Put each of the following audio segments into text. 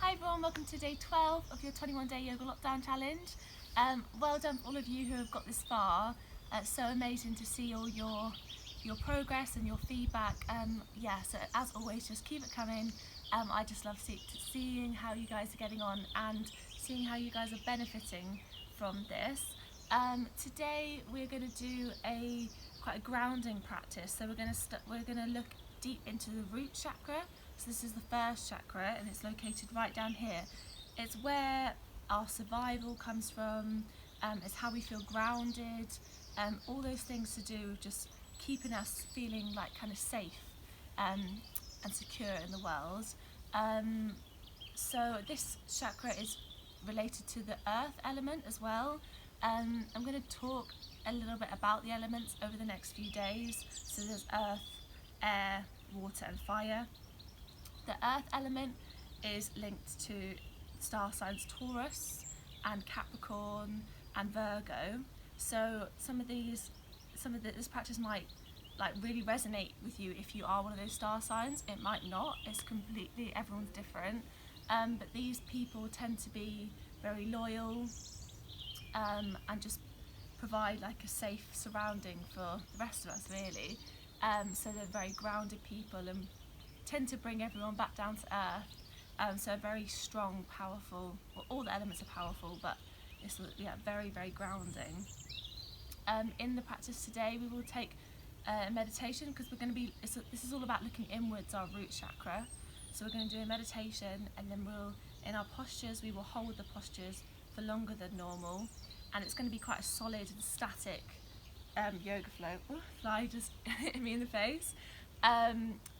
Hi everyone, welcome to day 12 of your 21-day yoga lockdown challenge. Well done for all of you who have got this far. It's so amazing to see all your progress and your feedback. So as always, just keep it coming. I just love seeing how you guys are getting on and seeing how you guys are benefiting from this. Today we're going to do quite a grounding practice. So we're going to look deep into the root chakra. So this is the first chakra and it's located right down here. It's where our survival comes from, it's how we feel grounded, all those things to do with just keeping us feeling like kind of safe and secure in the world. So this chakra is related to the earth element as well. I'm going to talk a little bit about the elements over the next few days. So there's earth, air, water and fire. The earth element is linked to star signs Taurus and Capricorn and Virgo. So this practice might really resonate with you if you are one of those star signs. It might not. It's completely, everyone's different. But these people tend to be very loyal and just provide like a safe surrounding for the rest of us really. So they're very grounded people and tend to bring everyone back down to earth. So very strong, powerful, well, all the elements are powerful, but it's very, very grounding. In the practice today, we will take meditation because this is all about looking inwards, our root chakra. So we're going to do a meditation, and then in our postures, we will hold the postures for longer than normal, and it's going to be quite a solid and static yoga flow. Ooh, fly just hit me in the face.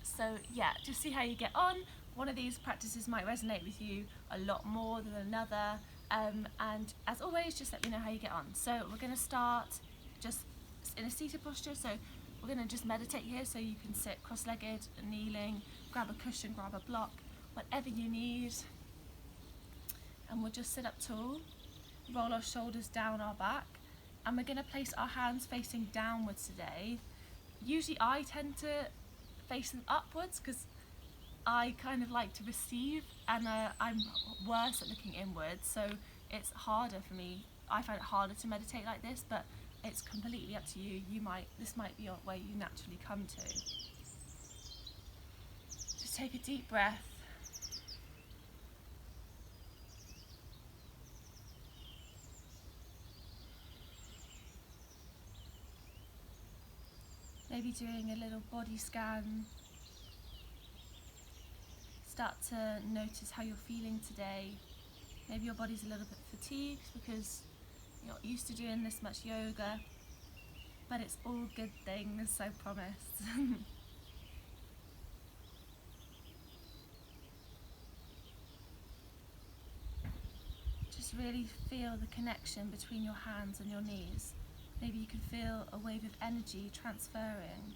So yeah, just see how you get on. One of these practices might resonate with you a lot more than another, and as always, just let me know how you get on. So we're going to start just in a seated posture. So we're going to just meditate here, so you can sit cross-legged, kneeling, grab a cushion, grab a block, whatever you need. And we'll just sit up tall, roll our shoulders down our back, and we're going to place our hands facing downwards today. Usually I tend to face them upwards because I kind of like to receive, and I'm worse at looking inwards, so it's harder for me. I find it harder to meditate like this, but it's completely up to you. This might be where you naturally come to. Just take a deep breath. Maybe doing a little body scan. Start to notice how you're feeling today. Maybe your body's a little bit fatigued because you're not used to doing this much yoga, but it's all good things, I promise. Just really feel the connection between your hands and your knees. Maybe you can feel a wave of energy transferring.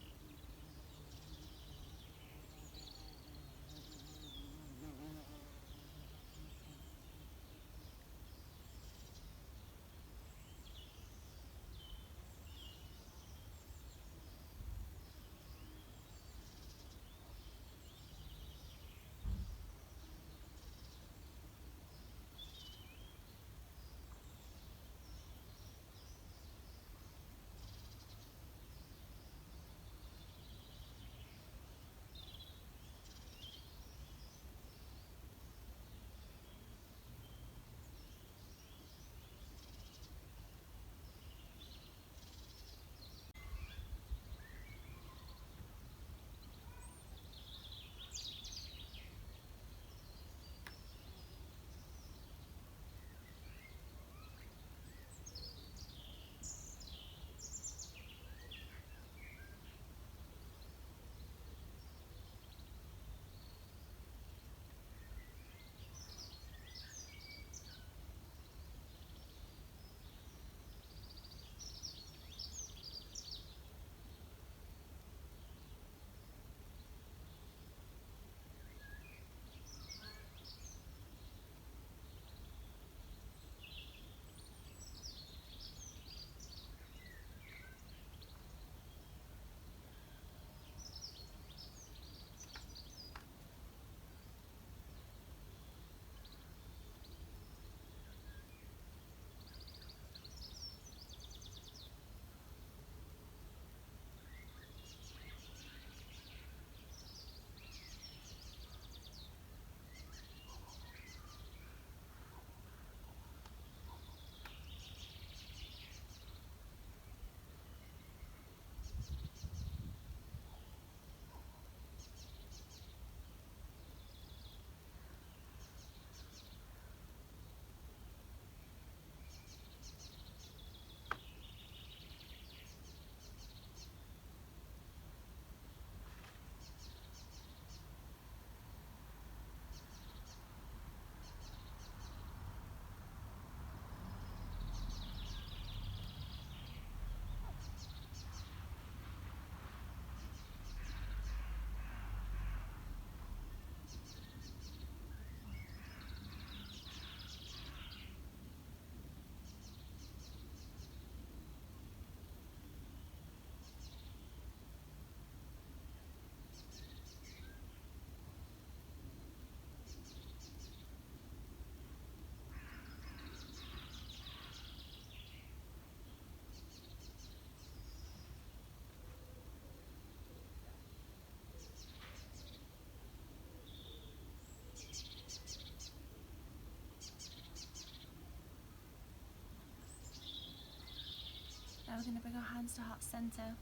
we're going to bring our hands to heart center.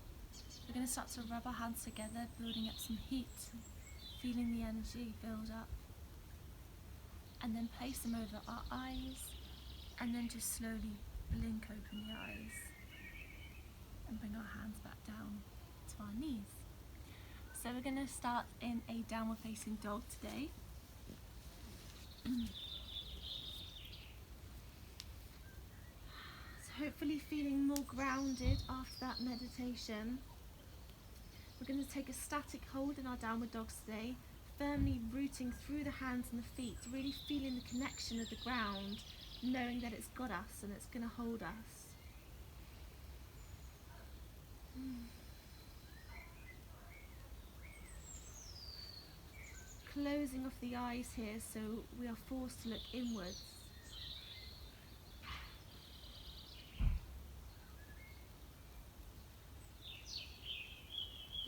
We're going to start to rub our hands together, building up some heat, feeling the energy build up. And then place them over our eyes, and then just slowly blink open the eyes and bring our hands back down to our knees. So we're going to start in a downward facing dog today. So hopefully feeling more grounded after that meditation. We're going to take a static hold in our downward dogs today, firmly rooting through the hands and the feet, really feeling the connection of the ground, knowing that it's got us and it's going to hold us. Closing off the eyes here, so we are forced to look inwards.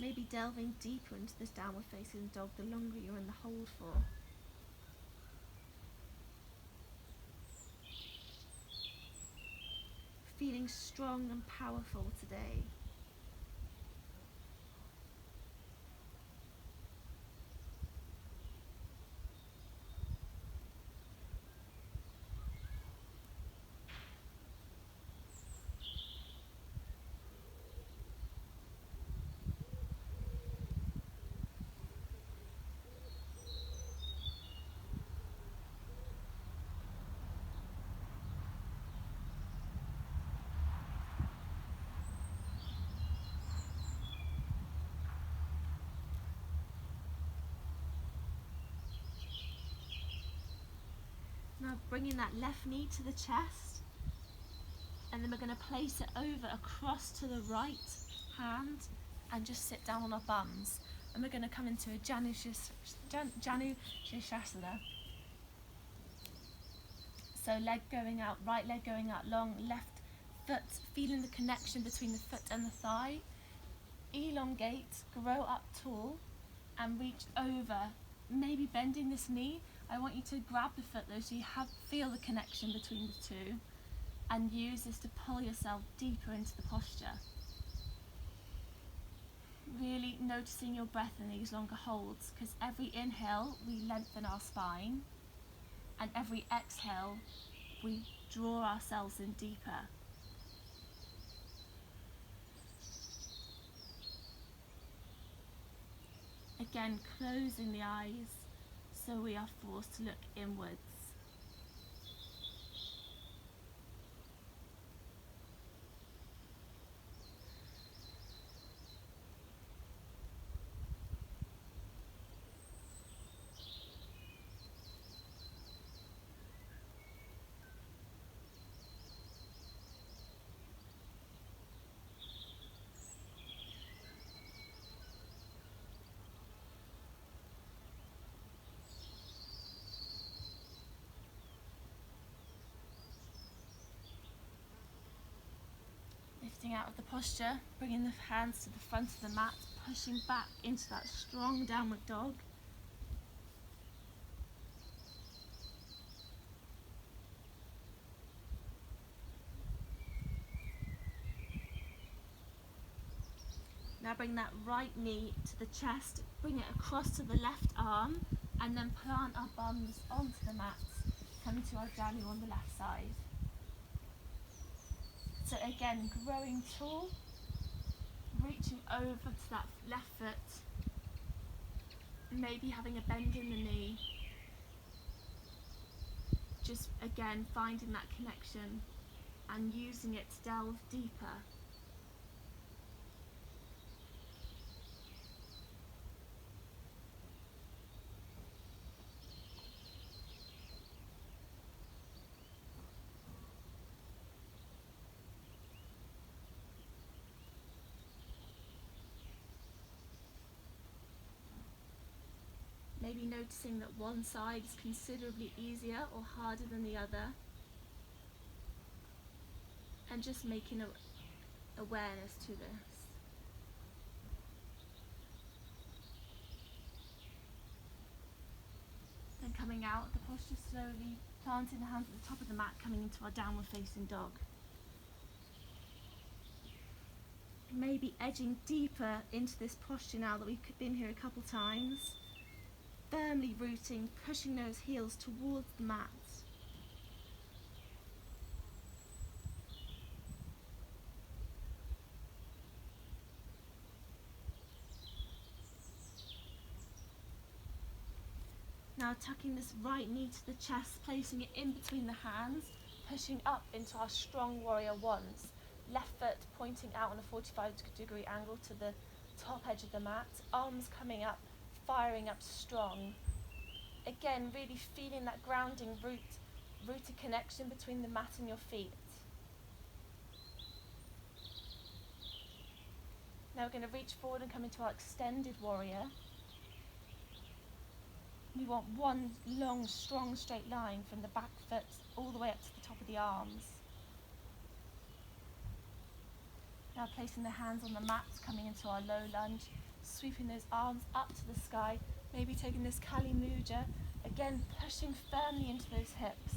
Maybe delving deeper into this downward facing dog the longer you're in the hold for. Feeling strong and powerful today. Now bringing that left knee to the chest, and then we're going to place it over across to the right hand and just sit down on our bums. And we're going to come into a Janu Shirshasana. So leg going out, right leg going out long, left foot, feeling the connection between the foot and the thigh. Elongate, grow up tall, and reach over, maybe bending this knee. I want you to grab the foot though, so you feel the connection between the two, and use this to pull yourself deeper into the posture. Really noticing your breath in these longer holds, because every inhale we lengthen our spine, and every exhale we draw ourselves in deeper. Again, closing the eyes, so we are forced to look inwards. Lifting out of the posture, bringing the hands to the front of the mat, pushing back into that strong downward dog. Now bring that right knee to the chest, bring it across to the left arm, and then plant our bums onto the mat, coming to our Janu on the left side. So again, growing tall, reaching over to that left foot, maybe having a bend in the knee. Just again, finding that connection and using it to delve deeper. Maybe noticing that one side is considerably easier or harder than the other, and just making awareness to this. Then coming out of the posture slowly, planting the hands at the top of the mat, coming into our downward facing dog. Maybe edging deeper into this posture now that we've been here a couple times. Firmly rooting, pushing those heels towards the mat. Now tucking this right knee to the chest, placing it in between the hands, pushing up into our strong warrior ones. Left foot pointing out on a 45-degree angle to the top edge of the mat, arms coming up, firing up strong. Again, really feeling that grounding rooted connection between the mat and your feet. Now we're going to reach forward and come into our extended warrior. We want one long, strong, straight line from the back foot all the way up to the top of the arms. Now placing the hands on the mat, coming into our low lunge, sweeping those arms up to the sky, maybe taking this Kali Mudra, again pushing firmly into those hips.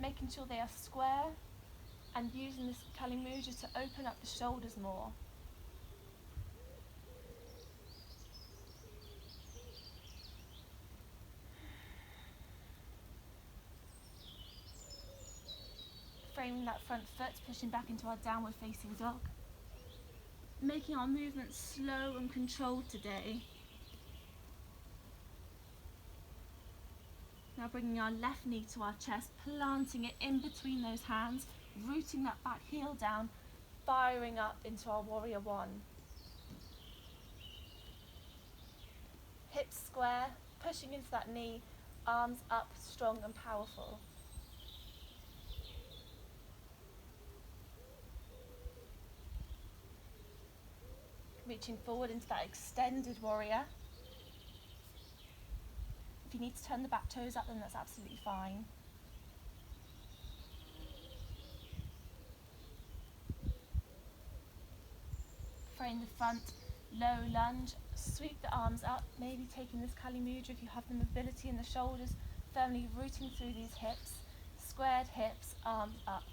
Making sure they are square and using this Kali Mudra to open up the shoulders more. Framing that front foot, pushing back into our downward facing dog. Making our movements slow and controlled today. Now bringing our left knee to our chest, planting it in between those hands, rooting that back heel down, firing up into our warrior one. Hips square, pushing into that knee, arms up, strong and powerful. Reaching forward into that extended warrior. If you need to turn the back toes up, then that's absolutely fine. Frame the front, low lunge, sweep the arms up, maybe taking this Kali Mudra if you have the mobility in the shoulders, firmly rooting through these hips, squared hips, arms up.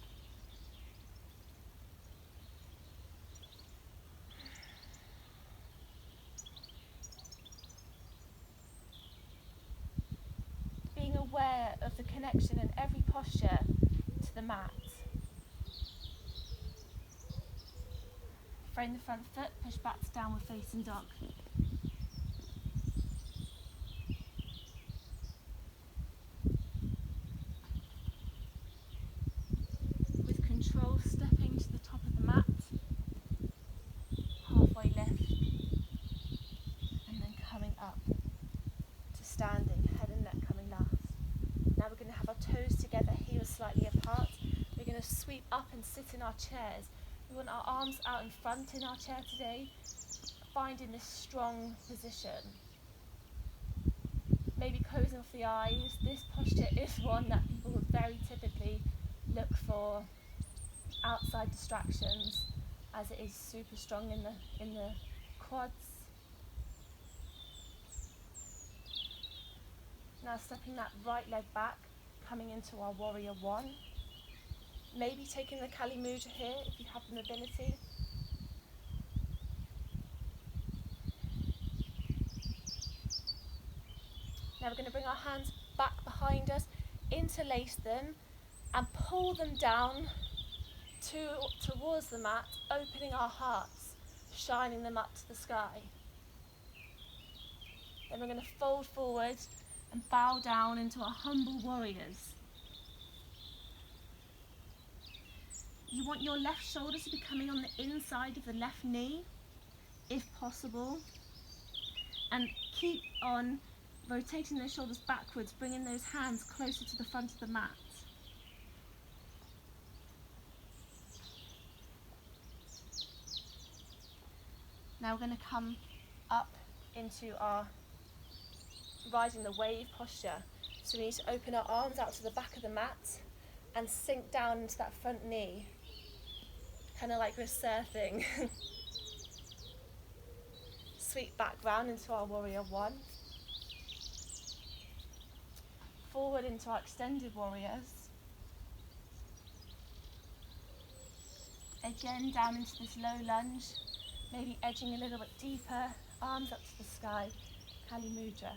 Being aware of the connection in every posture to the mat. Frame the front foot, push back to downward facing dog. With control, stepping to the top of the mat, halfway lift, and then coming up to standing, head and neck coming last. Now we're going to have our toes together, heels slightly apart. We're going to sweep up and sit in our chairs. We want our arms out in front in our chair today, finding this strong position. Maybe closing off the eyes. This posture is one that people would very typically look for outside distractions, as it is super strong in the quads. Now stepping that right leg back, coming into our warrior one. Maybe taking the Kali Mudra here if you have the mobility. Now we're going to bring our hands back behind us, interlace them and pull them down towards the mat, opening our hearts, shining them up to the sky. Then we're going to fold forward and bow down into our humble warriors. You want your left shoulder to be coming on the inside of the left knee, if possible. And keep on rotating those shoulders backwards, bringing those hands closer to the front of the mat. Now we're going to come up into our riding the wave posture. So we need to open our arms out to the back of the mat and sink down into that front knee. Kind of like we're surfing. Sweep back round into our warrior one. Forward into our extended warriors. Again, down into this low lunge, maybe edging a little bit deeper, arms up to the sky, Kali Mudra.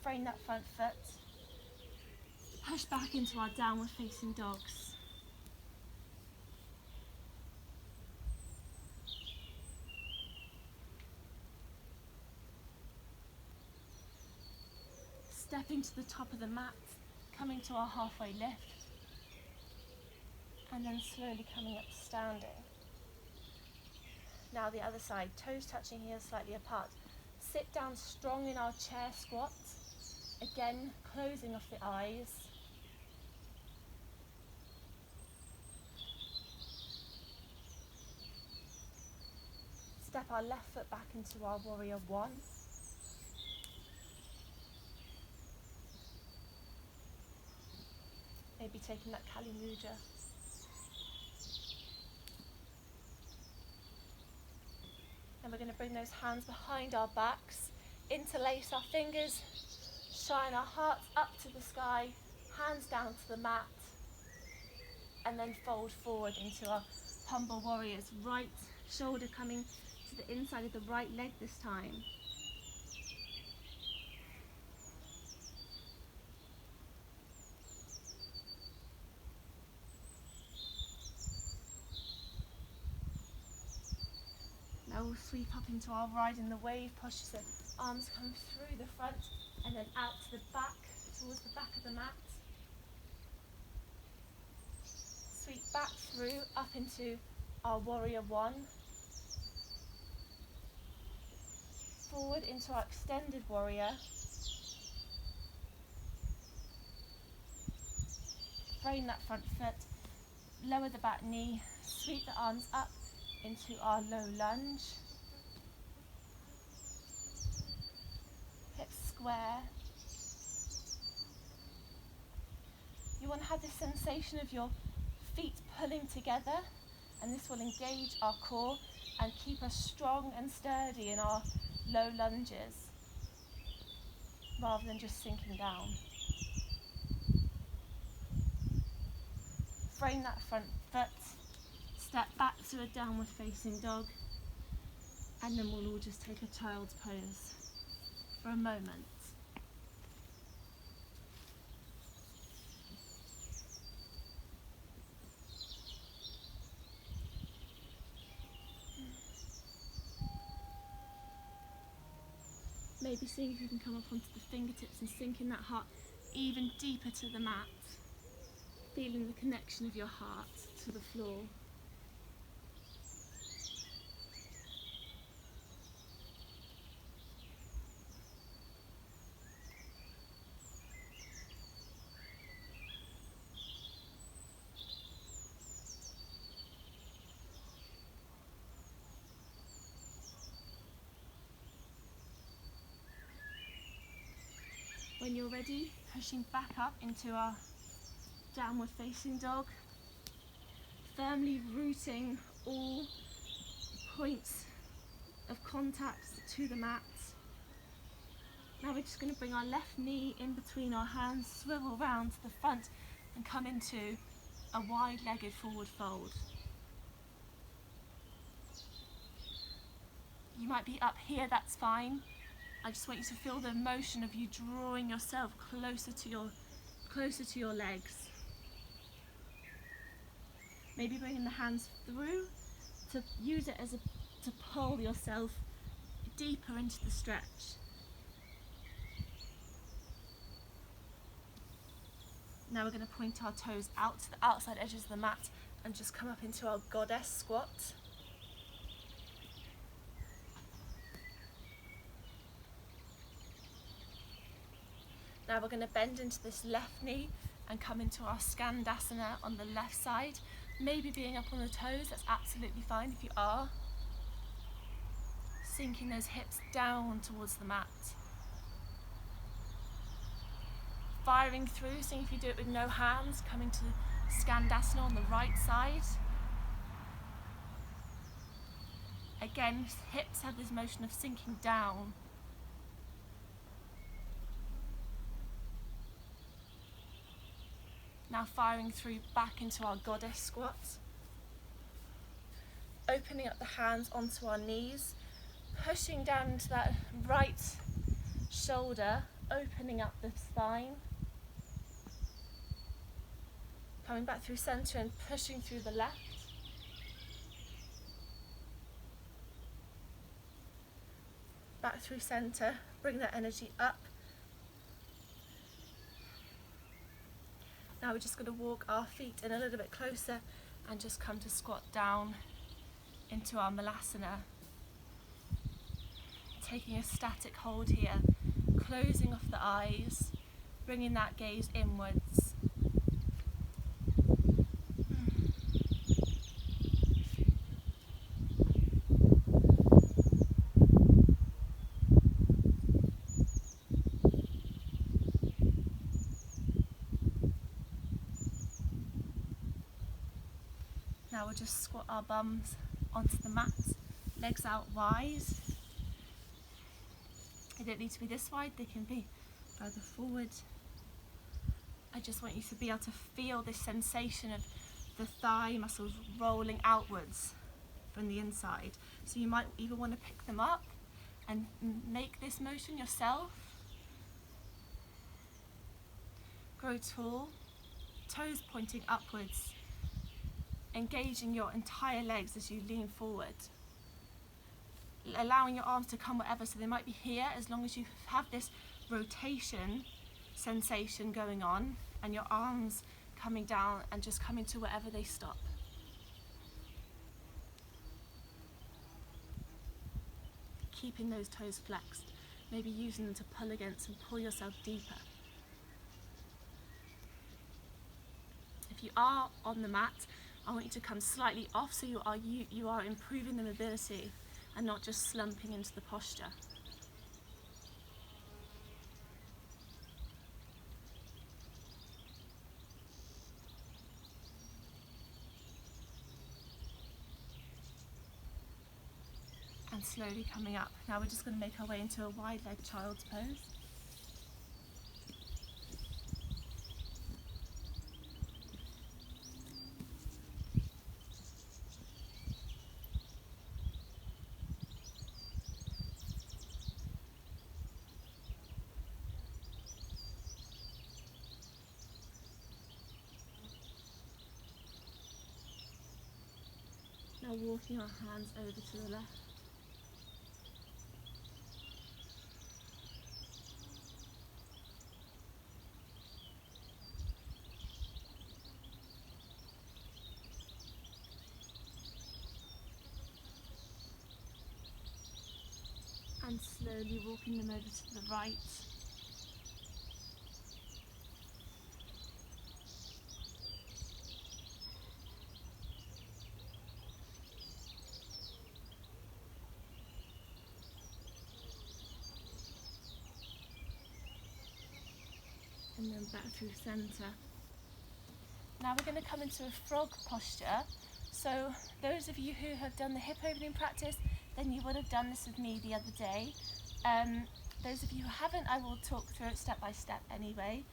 Frame that front foot, push back into our downward facing dogs. Stepping to the top of the mat, coming to our halfway lift, and then slowly coming up standing. Now the other side, toes touching, heels slightly apart. Sit down strong in our chair squat. Again, closing off the eyes. Step our left foot back into our warrior one. Maybe taking that Kali Mudra. And we're going to bring those hands behind our backs, interlace our fingers, shine our hearts up to the sky, hands down to the mat, and then fold forward into our humble warriors. Right shoulder coming to the inside of the right leg this time. Now we'll sweep up into our riding the wave posture, so arms come through the front and then out to the back, towards the back of the mat. Sweep back through, up into our warrior one. Forward into our extended warrior. Frame that front foot, lower the back knee, sweep the arms up into our low lunge. Hips square. You want to have this sensation of your feet pulling together, and this will engage our core and keep us strong and sturdy in our low lunges, rather than just sinking down. Frame that front foot, step back to a downward facing dog, and then we'll all just take a child's pose for a moment. Maybe seeing if you can come up onto the fingertips and sinking that heart even deeper to the mat, feeling the connection of your heart to the floor. When you're ready, pushing back up into our downward facing dog, firmly rooting all points of contact to the mat. Now we're just going to bring our left knee in between our hands, swivel round to the front and come into a wide-legged forward fold. You might be up here, that's fine. I just want you to feel the motion of you drawing yourself closer to your legs. Maybe bringing the hands through to use it to pull yourself deeper into the stretch. Now we're going to point our toes out to the outside edges of the mat and just come up into our goddess squat. Now we're going to bend into this left knee and come into our Skandasana on the left side. Maybe being up on the toes, that's absolutely fine if you are. Sinking those hips down towards the mat. Firing through, seeing if you do it with no hands, coming to Skandasana on the right side. Again, hips have this motion of sinking down. Now firing through back into our goddess squat. Opening up the hands onto our knees, pushing down into that right shoulder, opening up the spine. Coming back through center and pushing through the left. Back through center, bring that energy up. Now we're just going to walk our feet in a little bit closer and just come to squat down into our Malasana. Taking a static hold here, closing off the eyes, bringing that gaze inwards. Now we'll just squat our bums onto the mat, legs out wide. They don't need to be this wide, they can be further forward. I just want you to be able to feel this sensation of the thigh muscles rolling outwards from the inside. So you might even want to pick them up and make this motion yourself. Grow tall, toes pointing upwards, engaging your entire legs as you lean forward. Allowing your arms to come wherever, so they might be here as long as you have this rotation sensation going on and your arms coming down and just coming to wherever they stop. Keeping those toes flexed, maybe using them to pull against and pull yourself deeper. If you are on the mat, I want you to come slightly off so you are improving the mobility and not just slumping into the posture. And slowly coming up. Now we're just going to make our way into a wide-legged child's pose. Now walking our hands over to the left. And slowly walking them over to the right. And then back through center. Now we're going to come into a frog posture. So those of you who have done the hip opening practice, then you would have done this with me the other day. Those of you who haven't, I will talk through it step by step anyway.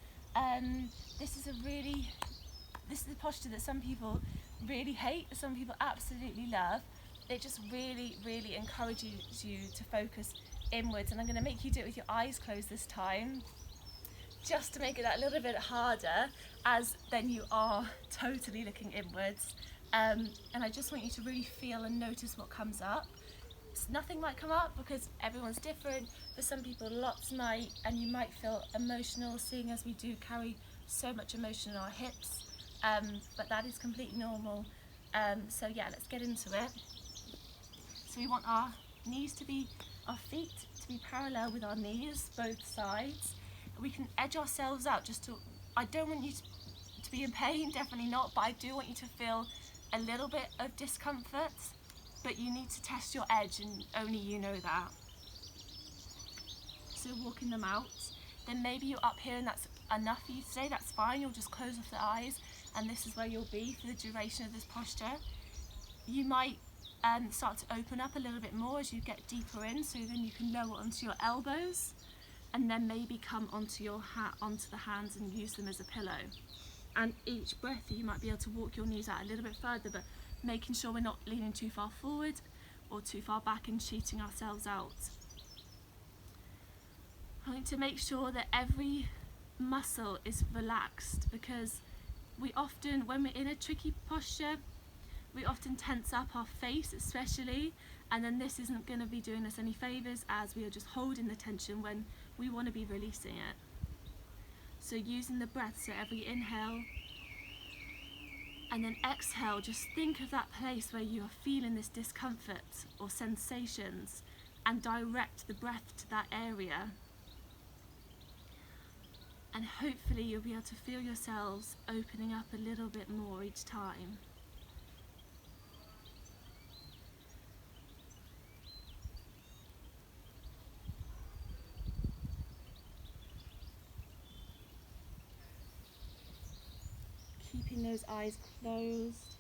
This is a posture that some people really hate, some people absolutely love. It just really, really encourages you to focus inwards, and I'm going to make you do it with your eyes closed this time, just to make it that little bit harder, as then you are totally looking inwards. And I just want you to really feel and notice what comes up. Nothing might come up because everyone's different. For some people lots might, and you might feel emotional, seeing as we do carry so much emotion in our hips, but that is completely normal. So yeah, let's get into it. So we want our feet to be parallel with our knees, both sides. We can edge ourselves out I don't want you to be in pain, definitely not, but I do want you to feel a little bit of discomfort, but you need to test your edge, and only you know that. So walking them out, then maybe you're up here and that's enough for you today, that's fine, you'll just close off the eyes and this is where you'll be for the duration of this posture. You might start to open up a little bit more as you get deeper in, so then you can lower onto your elbows and then maybe come onto the hands and use them as a pillow. And each breath you might be able to walk your knees out a little bit further, but making sure we're not leaning too far forward or too far back and cheating ourselves out. I think to make sure that every muscle is relaxed, because we often, when we're in a tricky posture, we often tense up our face especially, and then this isn't going to be doing us any favours, as we are just holding the tension when we want to be releasing it. So using the breath, so every inhale and then exhale, just think of that place where you are feeling this discomfort or sensations and direct the breath to that area. And hopefully you'll be able to feel yourselves opening up a little bit more each time. Keeping those eyes closed.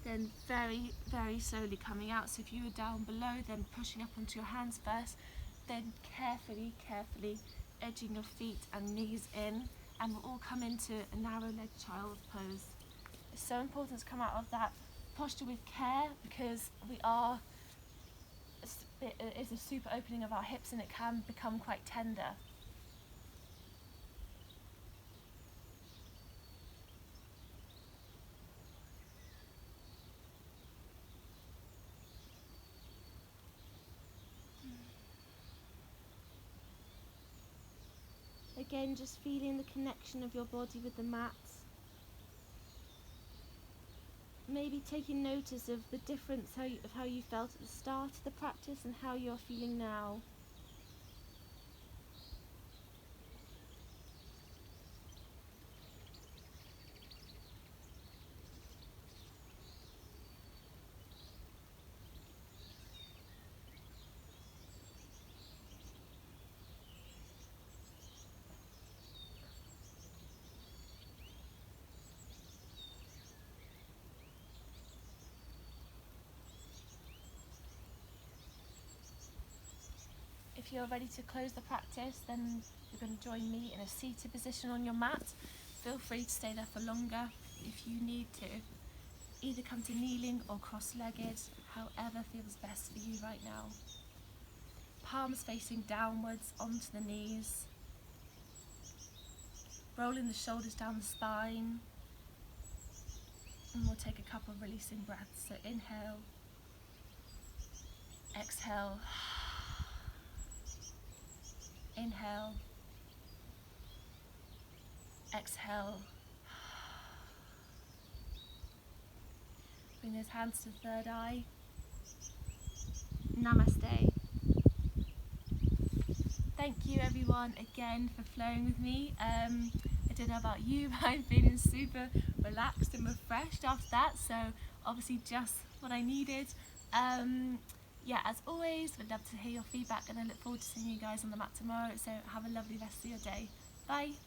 Then very, very slowly coming out. So if you were down below, then pushing up onto your hands first, then carefully edging your feet and knees in, and we'll all come into a narrow-legged child pose. It's so important to come out of that posture with care, because it's a super opening of our hips and it can become quite tender. Again, just feeling the connection of your body with the mat. Maybe taking notice of the difference of how you felt at the start of the practice and how you're feeling now. If you're ready to close the practice, then you're going to join me in a seated position on your mat. Feel free to stay there for longer if you need to. Either come to kneeling or cross-legged, however feels best for you right now. Palms facing downwards onto the knees. Rolling the shoulders down the spine. And we'll take a couple of releasing breaths. So inhale, exhale. Inhale, exhale. Bring those hands to the third eye. Namaste. Thank you everyone again for flowing with me. I don't know about you, but I'm feeling super relaxed and refreshed after that. So obviously just what I needed. Yeah, as always, would love to hear your feedback, and I look forward to seeing you guys on the mat tomorrow. So have a lovely rest of your day. Bye.